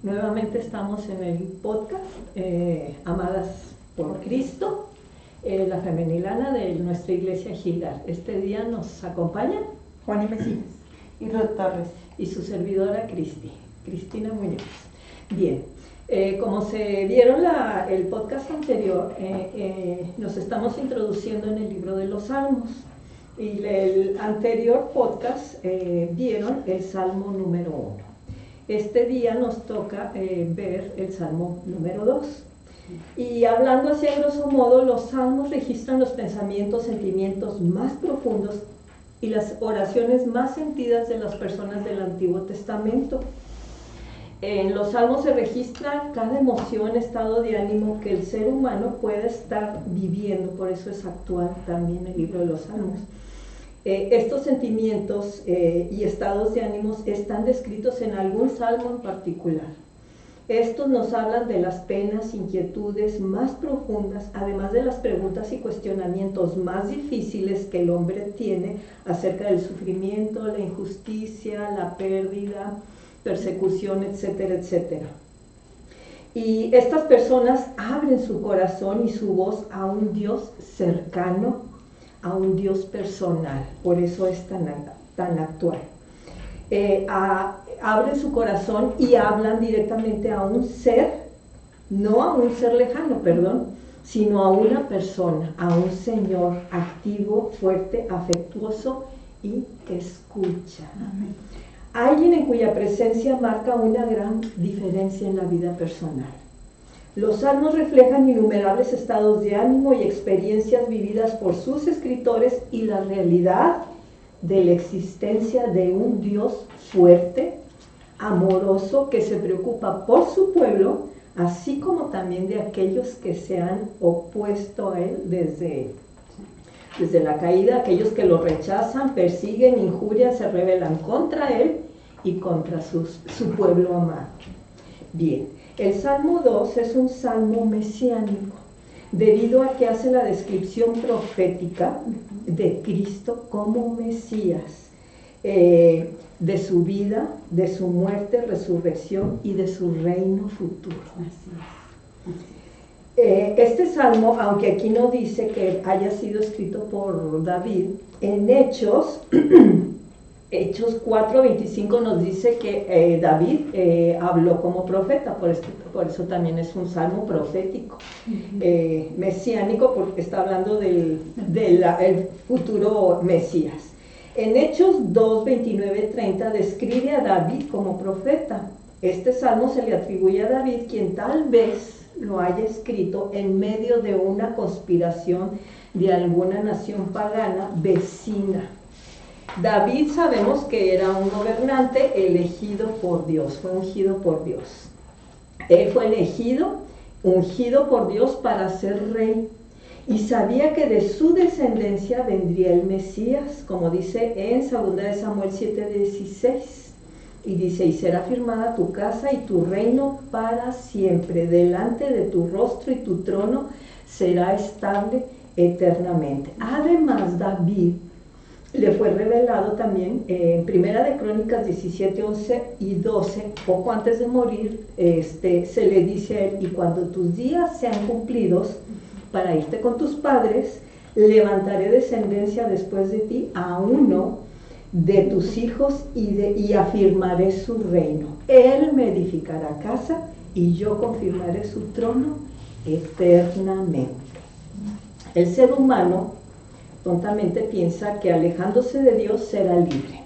Nuevamente estamos en el podcast Amadas por Cristo, la femenilana de nuestra iglesia Gilgal. Este día nos acompañan Juani Mesías y Ruth Torres y su servidora Cristina Muñoz. Bien, como se vieron el podcast anterior, nos estamos introduciendo en el libro de los Salmos. Y el anterior podcast vieron el Salmo número 1. Este día nos toca ver el Salmo número 2. Y hablando así a grosso modo, los salmos registran los pensamientos, sentimientos más profundos y las oraciones más sentidas de las personas del Antiguo Testamento. En los salmos se registra cada emoción, estado de ánimo que el ser humano puede estar viviendo, por eso es actual también el libro de los salmos. Estos sentimientos y estados de ánimos están descritos en algún salmo en particular. Estos nos hablan de las penas, inquietudes más profundas, además de las preguntas y cuestionamientos más difíciles que el hombre tiene acerca del sufrimiento, la injusticia, la pérdida, persecución, etcétera, etcétera. Y estas personas abren su corazón y su voz a un Dios cercano, a un Dios personal, por eso es tan actual. Abren su corazón y hablan directamente a un ser, no a un ser lejano, sino a una persona, a un Señor activo, fuerte, afectuoso y que escucha. Amén. Alguien en cuya presencia marca una gran diferencia en la vida personal. Los salmos reflejan innumerables estados de ánimo y experiencias vividas por sus escritores y la realidad de la existencia de un Dios fuerte, amoroso, que se preocupa por su pueblo, así como también de aquellos que se han opuesto a él desde la caída, aquellos que lo rechazan, persiguen, injurian, se rebelan contra él y contra su pueblo amado. Bien. El Salmo 2 es un salmo mesiánico, debido a que hace la descripción profética de Cristo como Mesías, de su vida, de su muerte, resurrección y de su reino futuro. Este salmo, aunque aquí no dice que haya sido escrito por David, en Hechos 4:25 nos dice que David habló como profeta, por eso también es un salmo profético, mesiánico, porque está hablando del futuro Mesías. En Hechos 2:29-30 describe a David como profeta. Este salmo se le atribuye a David, quien tal vez lo haya escrito en medio de una conspiración de alguna nación pagana vecina. David sabemos que era un gobernante elegido por Dios, fue ungido por Dios. Él fue ungido por Dios para ser rey y sabía que de su descendencia vendría el Mesías, como dice en 2 Samuel 7:16. Y dice, y será firmada tu casa y tu reino para siempre, delante de tu rostro y tu trono será estable eternamente. Además, David le fue revelado también en Primera de Crónicas 17, 11 y 12, poco antes de morir, se le dice a él, y cuando tus días sean cumplidos para irte con tus padres, levantaré descendencia después de ti a uno de tus hijos y afirmaré su reino. Él me edificará casa y yo confirmaré su trono eternamente. El ser humano tontamente piensa que alejándose de Dios será libre.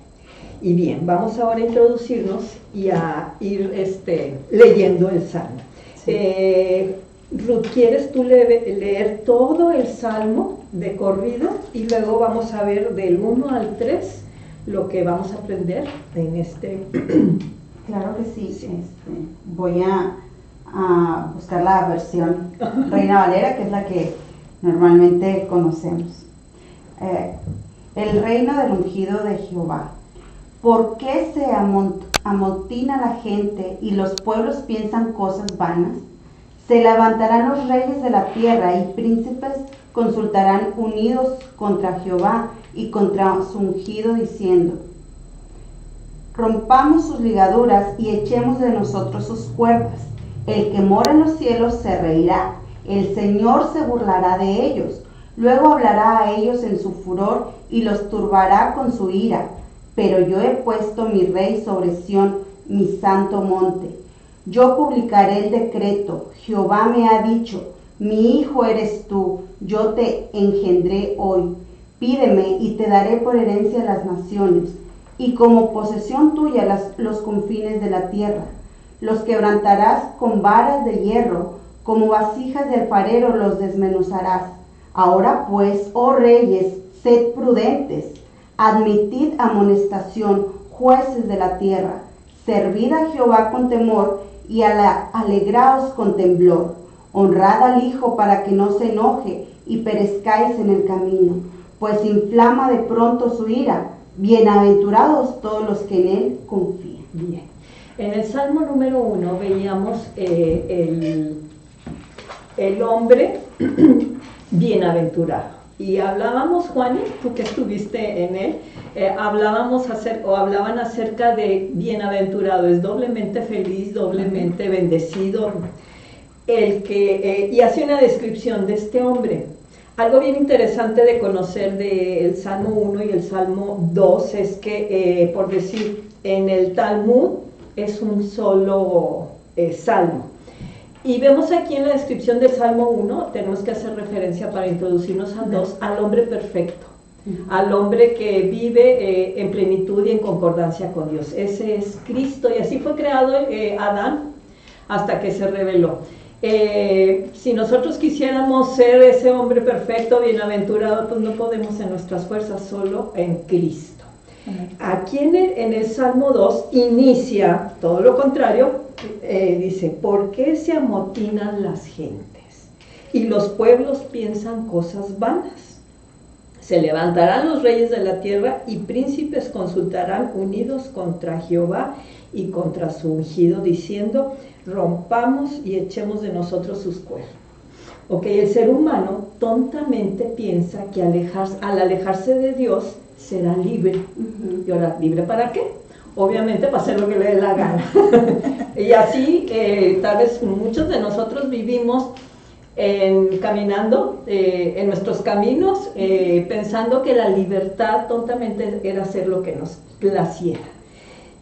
Y bien, vamos ahora a introducirnos y a ir leyendo el Salmo. Sí. Ruth, ¿quieres tú leer todo el Salmo de corrido? Y luego vamos a ver del 1 al 3 lo que vamos a aprender en este... Claro que sí. Voy a buscar la versión Reina Valera, que es la que normalmente conocemos. El reino del ungido de Jehová. ¿Por qué se amotina la gente y los pueblos piensan cosas vanas? Se levantarán los reyes de la tierra y príncipes consultarán unidos contra Jehová y contra su ungido, diciendo: rompamos sus ligaduras y echemos de nosotros sus cuerdas. El que mora en los cielos se reirá, el Señor se burlará de ellos. Luego hablará a ellos en su furor y los turbará con su ira. Pero yo he puesto mi rey sobre Sión, mi santo monte. Yo publicaré el decreto. Jehová me ha dicho, mi hijo eres tú, yo te engendré hoy. Pídeme y te daré por herencia las naciones, y como posesión tuya los confines de la tierra. Los quebrantarás con varas de hierro, como vasijas de alfarero los desmenuzarás. Ahora pues, oh reyes, sed prudentes, admitid amonestación, jueces de la tierra. Servid a Jehová con temor y alegraos con temblor. Honrad al Hijo para que no se enoje y perezcáis en el camino, pues inflama de pronto su ira. Bienaventurados todos los que en él confían. Bien. En el Salmo número 1 veíamos el hombre bienaventurado. Y hablábamos, Juani, tú que estuviste en él, hablaban acerca de bienaventurado, es doblemente feliz, doblemente bendecido, y hace una descripción de este hombre. Algo bien interesante de conocer del Salmo 1 y el Salmo 2 es que, por decir, en el Talmud es un solo salmo. Y vemos aquí en la descripción del Salmo 1, tenemos que hacer referencia para introducirnos al 2, al hombre perfecto, al hombre que vive en plenitud y en concordancia con Dios. Ese es Cristo, y así fue creado Adán hasta que se reveló. Si nosotros quisiéramos ser ese hombre perfecto, bienaventurado, pues no podemos en nuestras fuerzas, solo en Cristo. Aquí en el Salmo 2 inicia todo lo contrario. Dice, ¿por qué se amotinan las gentes y los pueblos piensan cosas vanas? Se levantarán los reyes de la tierra y príncipes consultarán unidos contra Jehová y contra su ungido, diciendo, rompamos y echemos de nosotros sus cuernos. Ok, el ser humano tontamente piensa que al alejarse de Dios será libre. ¿Y ahora, libre para qué? Obviamente para hacer lo que le dé la gana. Y así, tal vez muchos de nosotros vivimos caminando en nuestros caminos, pensando que la libertad tontamente era hacer lo que nos placiera.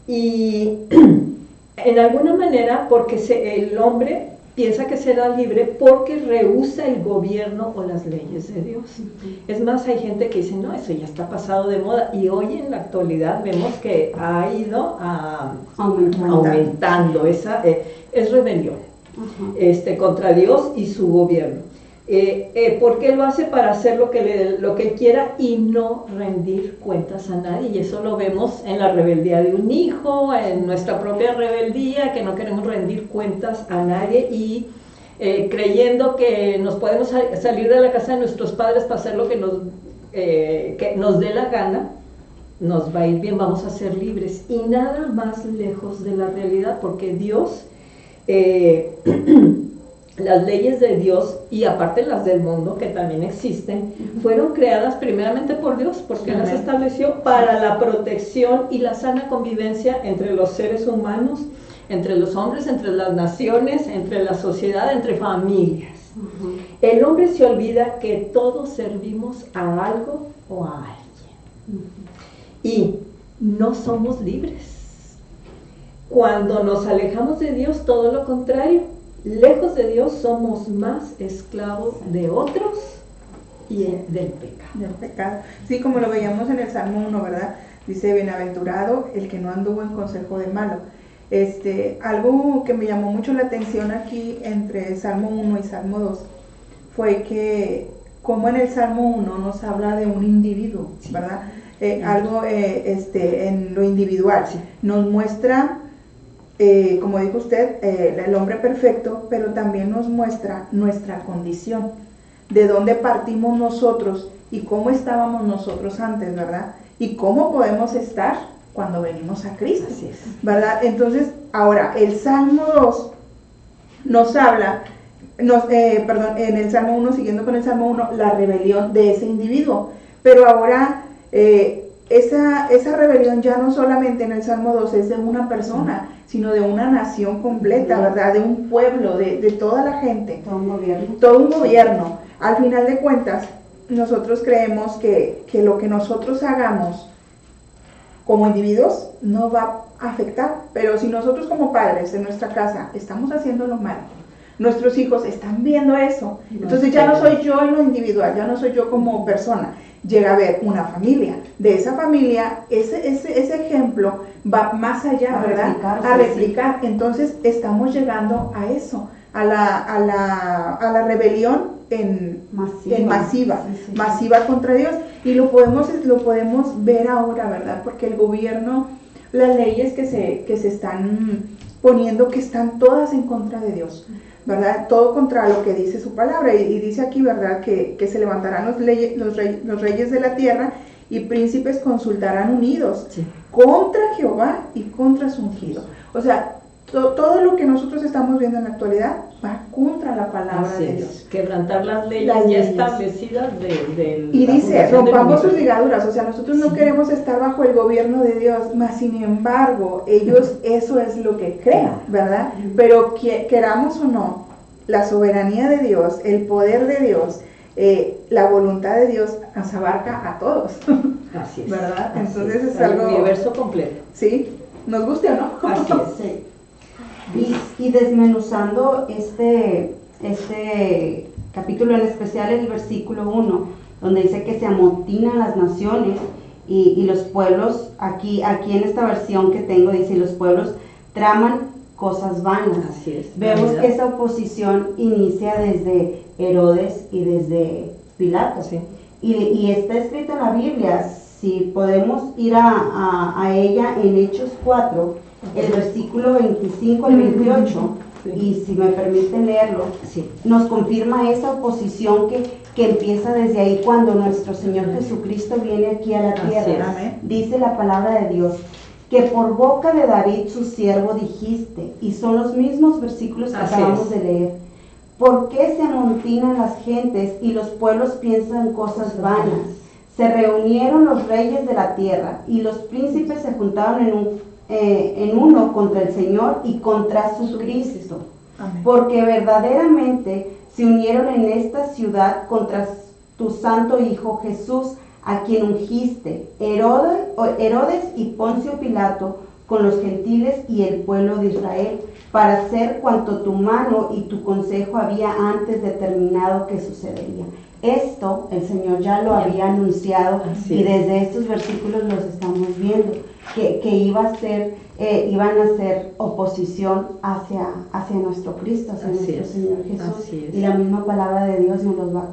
Y en alguna manera, porque el hombre piensa que será libre porque rehúsa el gobierno o las leyes de Dios. Es más, hay gente que dice, no, eso ya está pasado de moda, y hoy en la actualidad vemos que ha ido aumentando. Esa es rebelión contra Dios y su gobierno. Porque lo hace para hacer lo que él quiera y no rendir cuentas a nadie, y eso lo vemos en la rebeldía de un hijo, en nuestra propia rebeldía, que no queremos rendir cuentas a nadie y creyendo que nos podemos salir de la casa de nuestros padres para hacer lo que nos dé la gana, nos va a ir bien, vamos a ser libres, y nada más lejos de la realidad, porque Dios las leyes de Dios, y aparte las del mundo que también existen, fueron creadas primeramente por Dios, porque las estableció para la protección y la sana convivencia entre los seres humanos, entre los hombres, entre las naciones, entre la sociedad, entre familias. El hombre se olvida que todos servimos a algo o a alguien, y no somos libres. Cuando nos alejamos de Dios, todo lo contrario. Lejos de Dios somos más esclavos de otros y del pecado. Del pecado. Sí, como lo veíamos en el Salmo 1, ¿verdad? Dice, bienaventurado el que no anduvo en consejo de malo. Algo que me llamó mucho la atención aquí entre Salmo 1 y Salmo 2 fue que como en el Salmo 1 nos habla de un individuo, ¿verdad? Algo en lo individual. Nos muestra, como dijo usted, el hombre perfecto, pero también nos muestra nuestra condición, de dónde partimos nosotros y cómo estábamos nosotros antes, ¿verdad? Y cómo podemos estar cuando venimos a Cristo, ¿verdad? Entonces, ahora, el Salmo 2 nos habla, en el Salmo 1, siguiendo con el Salmo 1, la rebelión de ese individuo, pero ahora esa rebelión ya no solamente en el Salmo 2 es de una persona, sino de una nación completa, ¿verdad? De un pueblo, de toda la gente. Todo un gobierno. Todo un gobierno. Al final de cuentas, nosotros creemos que lo que nosotros hagamos como individuos no va a afectar, pero si nosotros como padres en nuestra casa estamos haciendo lo malo, nuestros hijos están viendo eso, entonces ya no soy yo en lo individual, ya no soy yo como persona, llega a haber una familia, de esa familia ese ejemplo va más allá, ¿verdad? A replicar, entonces estamos llegando a eso, a la rebelión masiva contra Dios, y lo podemos ver ahora, ¿verdad? Porque el gobierno, las leyes que se están poniendo, que están todas en contra de Dios, ¿verdad? Todo contra lo que dice su palabra, y dice aquí, ¿verdad? Que se levantarán los reyes de la tierra, y príncipes consultarán unidos contra Jehová y contra su ungido. O sea, todo lo que nosotros estamos viendo en la actualidad va contra la palabra de Dios. Quebrantar las leyes ya establecidas y dice, rompamos sus ligaduras. O sea, nosotros no queremos estar bajo el gobierno de Dios, mas sin embargo, ellos eso es lo que creen, ¿verdad? Pero queramos o no, la soberanía de Dios, el poder de Dios, la voluntad de Dios nos abarca a todos. Así es. ¿Verdad? Así Entonces es el algo... universo completo. Sí, nos guste o no. Así es. Sí. Y desmenuzando este capítulo en especial, el versículo 1, donde dice que se amotinan las naciones y los pueblos, aquí en esta versión que tengo dice, los pueblos traman cosas vanas. Así es. Vemos que esa oposición inicia desde Herodes y desde Pilato. Sí. Y está escrito en la Biblia, si podemos ir a ella en Hechos 4, el versículo 25 al 28, y si me permiten leerlo, nos confirma esa oposición que empieza desde ahí cuando nuestro Señor Jesucristo viene aquí a la tierra. Dice la palabra de Dios, que por boca de David su siervo dijiste, y son los mismos versículos que acabamos de leer. ¿Por qué se amontinan las gentes y los pueblos piensan cosas vanas? Se reunieron los reyes de la tierra y los príncipes se juntaron en uno contra el Señor y contra su Cristo. Amén. Porque verdaderamente se unieron en esta ciudad contra tu santo Hijo Jesús, a quien ungiste, Herodes y Poncio Pilato, con los gentiles y el pueblo de Israel, para hacer cuanto tu mano y tu consejo había antes determinado que sucedería. Esto el Señor ya lo había anunciado, y desde estos versículos los estamos viendo, que iban a ser oposición hacia nuestro Cristo, hacia nuestro Señor Jesús. Y la misma palabra de Dios nos los va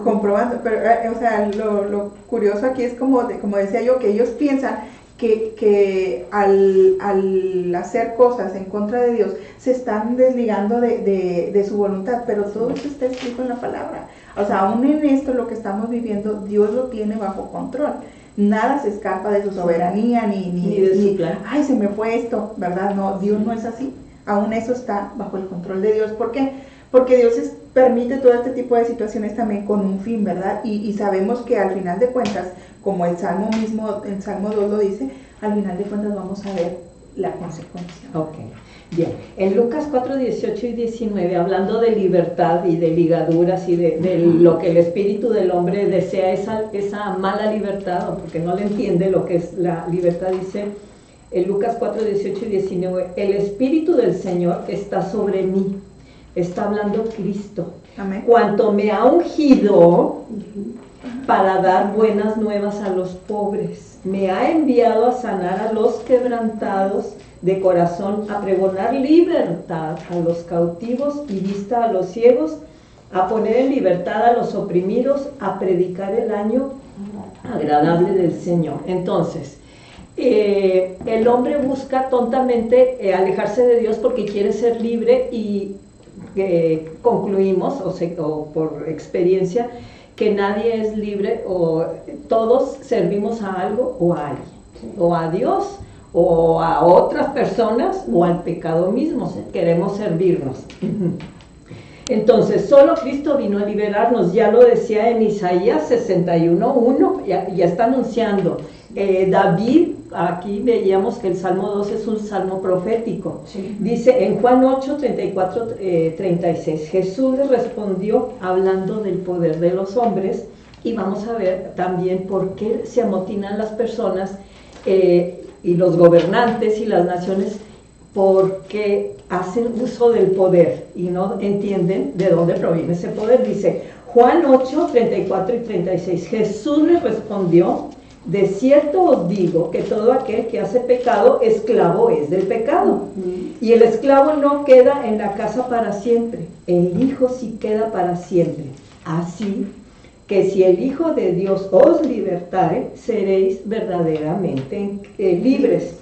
comprobando. Pero, o sea, lo curioso aquí es como decía yo, que ellos piensan que al hacer cosas en contra de Dios se están desligando de su voluntad, pero todo eso está escrito en la palabra. O sea, aún en esto lo que estamos viviendo, Dios lo tiene bajo control. Nada se escapa de su soberanía, ni de su plan. Ay, se me fue esto, ¿verdad? No, Dios no es así. Aún eso está bajo el control de Dios. ¿Por qué? Porque Dios permite todo este tipo de situaciones también con un fin, ¿verdad? Y sabemos que al final de cuentas, como el Salmo 2 lo dice, al final de cuentas vamos a ver la consecuencia. Ok, bien. En Lucas 4, 18 y 19, hablando de libertad y de ligaduras y de lo que el espíritu del hombre desea, esa mala libertad, porque no le entiende lo que es la libertad, dice en Lucas 4, 18 y 19, el espíritu del Señor está sobre mí. Está hablando Cristo. Amén. Cuanto me ha ungido para dar buenas nuevas a los pobres, me ha enviado a sanar a los quebrantados de corazón, a pregonar libertad a los cautivos y vista a los ciegos, a poner en libertad a los oprimidos, a predicar el año agradable del Señor. Entonces, el hombre busca tontamente alejarse de Dios porque quiere ser libre, y concluimos, o por experiencia, que nadie es libre, o todos servimos a algo o a alguien, o a Dios, o a otras personas, o al pecado mismo. Queremos servirnos. Entonces, solo Cristo vino a liberarnos, ya lo decía en Isaías 61:1, ya está anunciando. David, aquí veíamos que el Salmo 2 es un salmo profético. Sí. Dice en Juan 8, 34, 36, Jesús les respondió hablando del poder de los hombres, y vamos a ver también por qué se amotinan las personas y los gobernantes y las naciones, porque hacen uso del poder y no entienden de dónde proviene ese poder. Dice Juan 8, 34 y 36, Jesús les respondió: de cierto os digo que todo aquel que hace pecado, esclavo es del pecado. Y el esclavo no queda en la casa para siempre, el Hijo sí queda para siempre. Así que si el Hijo de Dios os libertare, seréis verdaderamente libres.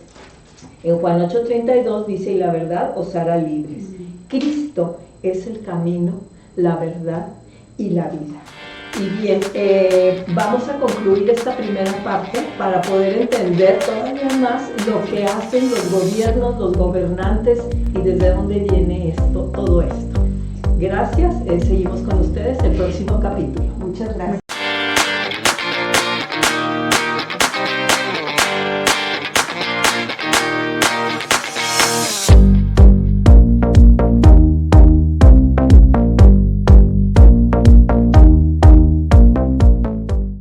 En Juan 8:32 dice, y la verdad os hará libres. Cristo es el camino, la verdad y la vida. Y bien, vamos a concluir esta primera parte para poder entender todavía más lo que hacen los gobiernos, los gobernantes y desde dónde viene todo esto. Gracias, seguimos con ustedes el próximo capítulo. Muchas gracias.